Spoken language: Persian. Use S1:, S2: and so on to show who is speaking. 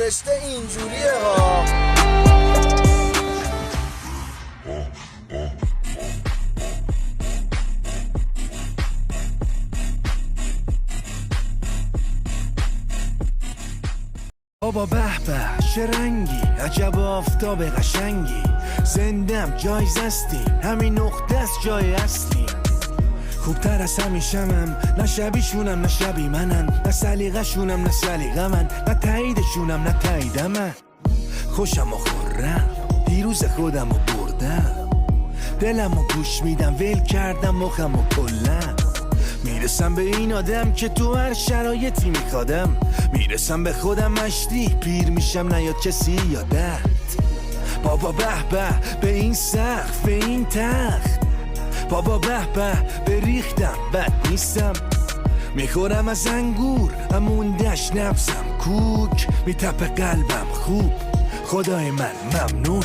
S1: فرشته اینجوریه ها.
S2: بابا به به چه رنگی، عجب آفتاب قشنگی، زندم جایزستیم، همین نقطه است جای اصلی. خوبتر از همیشمم، نه شبیشونم نه شبی منن، نه سلیقه‌شونم نه سلیقه من، نه تاییدشونم نه تایید من. خوشم و خورم دیروز خودم و بردم، دلم و گوش میدم ول کردم مخم و کلم. میرسم به این آدم که تو هر شرایطی میخوادم، میرسم به خودم مشتی پیر میشم نیاد کسی یادت. بابا به به به این سقف به این تخت، بابا به به بریختم بد نیستم. میخورم از انگور اموندش نفسم کوک، میتپه قلبم خوب خدای من ممنون.